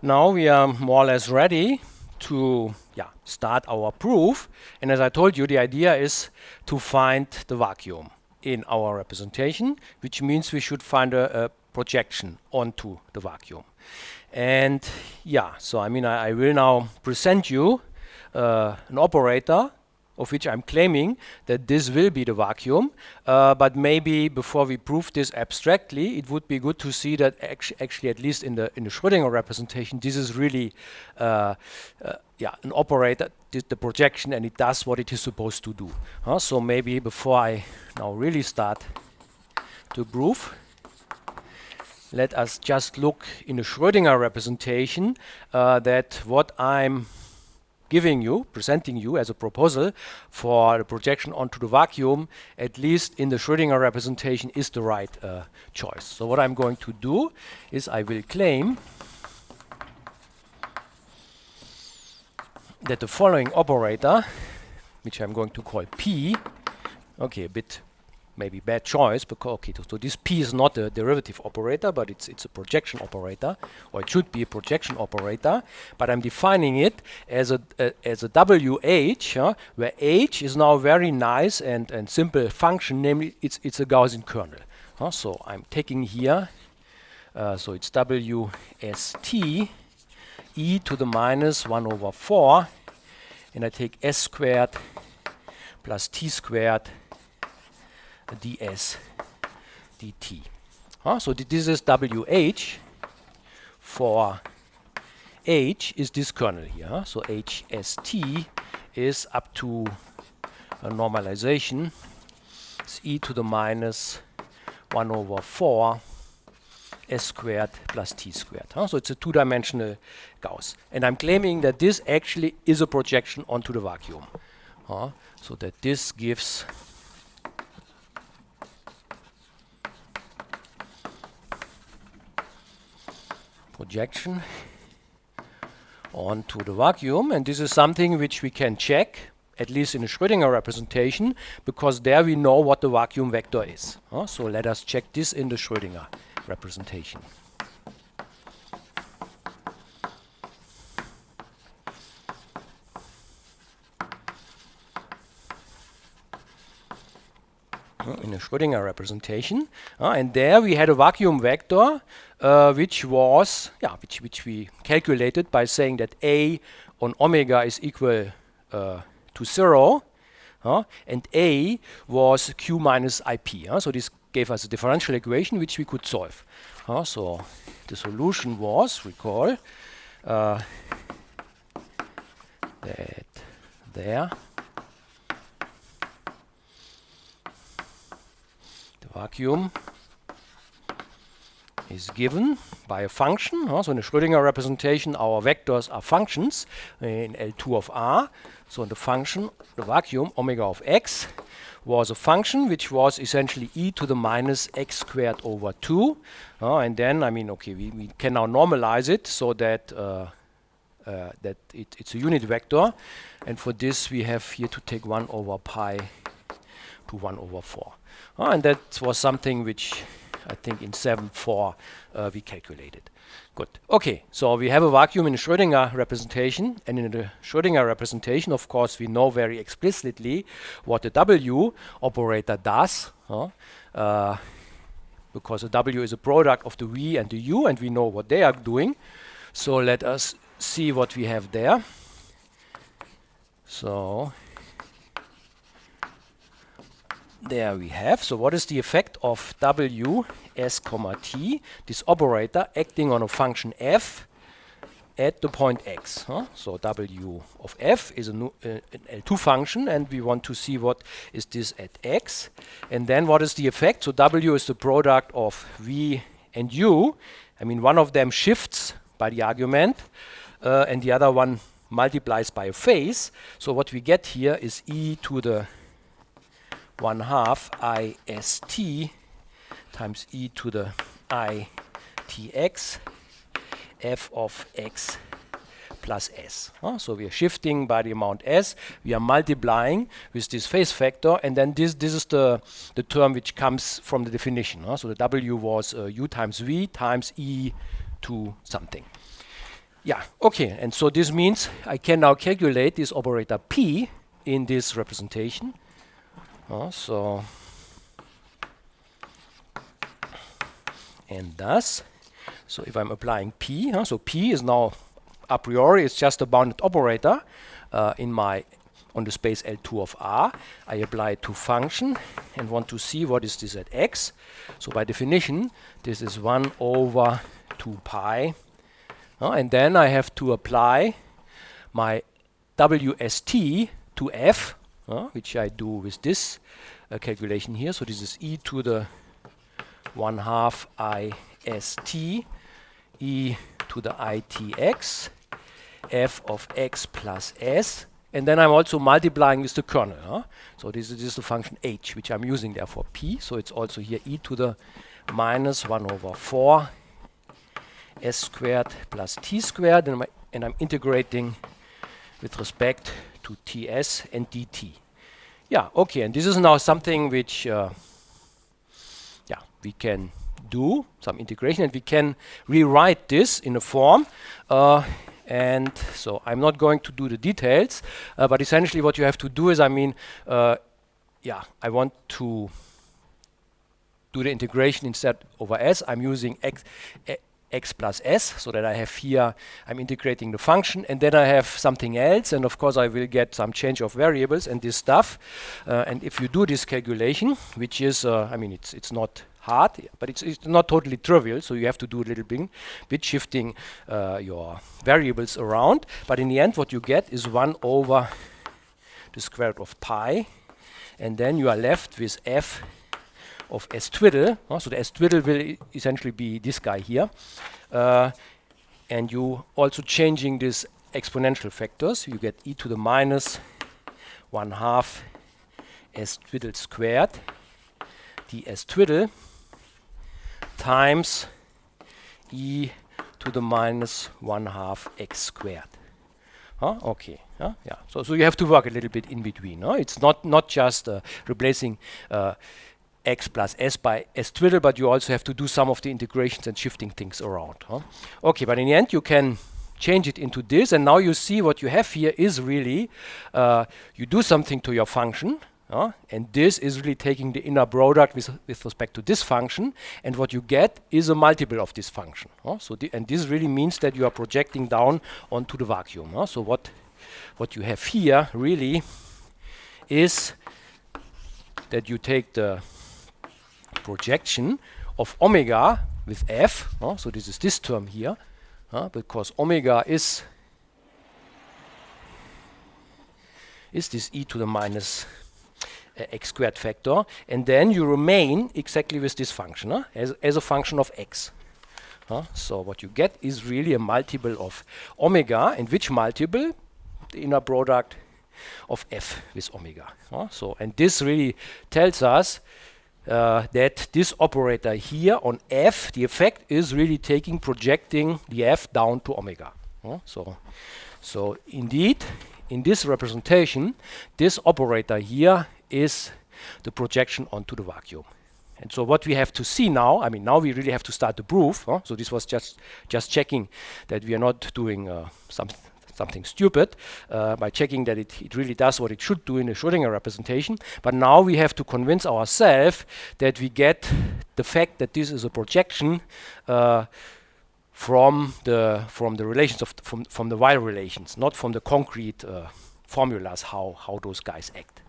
now we are more or less ready to start our proof. And as I told you, the idea is to find the vacuum in our representation, which means we should find a projection onto the vacuum. And so I will now present you an operator of which I'm claiming that this will be the vacuum, but maybe before we prove this abstractly, it would be good to see that actually at least in the Schrödinger representation, this is really an operator, the projection, and it does what it is supposed to do. So maybe before I now really start to prove, let us just look in the Schrödinger representation that what I'm presenting you as a proposal for the projection onto the vacuum, at least in the Schrödinger representation, is the right choice. So what I'm going to do is I will claim that the following operator, which I'm going to call P, a bit maybe bad choice, because so this P is not a derivative operator, but it's a projection operator, or it should be a projection operator, but I'm defining it as a WH, where H is now a very nice and simple function, namely it's a Gaussian kernel. So I'm taking here, so it's WST e to the minus 1 over 4, and I take s squared plus t squared ds dt. So this is WH for H is this kernel here. So HST is up to a normalization. It's e to the minus 1 over 4 s squared plus t squared. So it's a two-dimensional Gauss. And I'm claiming that this actually is a projection onto the vacuum. So that this gives projection onto the vacuum, and this is something which we can check, at least in the Schrödinger representation, because there we know what the vacuum vector is. So let us check this in the Schrödinger representation. In the Schrödinger representation, and there we had a vacuum vector which was which we calculated by saying that A on omega is equal to 0, and A was Q minus IP. So this gave us a differential equation which we could solve. So the solution was, recall, that there vacuum is given by a function. So in the Schrödinger representation, our vectors are functions in L2 of R. So the function, the vacuum, omega of x, was a function which was essentially e to the minus x squared over 2. And then, we can now normalize it so that it's a unit vector. And for this, we have here to take 1 over pi to 1 over 4. And that was something which I think in 7.4 we calculated. Good. Okay, so we have a vacuum in the Schrödinger representation, and in the Schrödinger representation, of course, we know very explicitly what the W operator does, because the W is a product of the V and the U, and we know what they are doing. So let us see what we have there. So there we have. So what is the effect of W s comma t, this operator acting on a function f at the point x? So W of f is an L2 function, and we want to see what is this at x. And then what is the effect? So W is the product of V and U. One of them shifts by the argument, and the other one multiplies by a phase. So what we get here is e to the 1/2 ist times e to the I tx f of x plus s. So we are shifting by the amount s, we are multiplying with this phase factor, and then this is the term which comes from the definition. So the W was u times v times e to something. Yeah, okay, and so this means I can now calculate this operator P in this representation. And thus, so if I'm applying P, so P is now a priori, it's just a bounded operator on the space L2 of R. I apply it to function and want to see what is this at x. So by definition, this is 1 over 2 pi. And then I have to apply my WST to f, which I do with this calculation here. So this is e to the 1/2 ist e to the itx f of x plus s. And then I'm also multiplying with the kernel. So this is the function h, which I'm using there for p. So it's also here e to the minus 1 over 4 s squared plus t squared, and I'm integrating with respect to ts and dt. Yeah, okay, and this is now something which we can do, some integration, and we can rewrite this in a form. And so I'm not going to do the details, but essentially what you have to do is, I want to do the integration instead over s. I'm using x plus s, so that I have here, I'm integrating the function, and then I have something else, and of course I will get some change of variables and this stuff. And if you do this calculation, which is, it's not hard, but it's not totally trivial, so you have to do a little bit shifting your variables around. But in the end, what you get is 1 over the square root of pi, and then you are left with f of s twiddle. So the s twiddle will essentially be this guy here. And you also changing this exponential factors. You get e to the minus 1/2 s twiddle squared ds twiddle times e to the minus 1/2 x squared. Okay. So you have to work a little bit in between. It's not just replacing x plus s by s twiddle, but you also have to do some of the integrations and shifting things around. Okay, but in the end you can change it into this, and now you see what you have here is really you do something to your function, and this is really taking the inner product with respect to this function, and what you get is a multiple of this function. And this really means that you are projecting down onto the vacuum. So what you have here really is that you take the projection of omega with f. So this is this term here, because omega is this e to the minus x squared factor, and then you remain exactly with this function as a function of x. So what you get is really a multiple of omega, and which multiple? The inner product of f with omega. And this really tells us that this operator here on f, the effect is really projecting the f down to omega. So indeed, in this representation, this operator here is the projection onto the vacuum. And so what we have to see now, now we really have to start the proof. So this was just checking that we are not doing something stupid by checking that it really does what it should do in a Schrödinger representation. But now we have to convince ourselves that we get the fact that this is a projection from the relations from the Weyl relations, not from the concrete formulas how those guys act.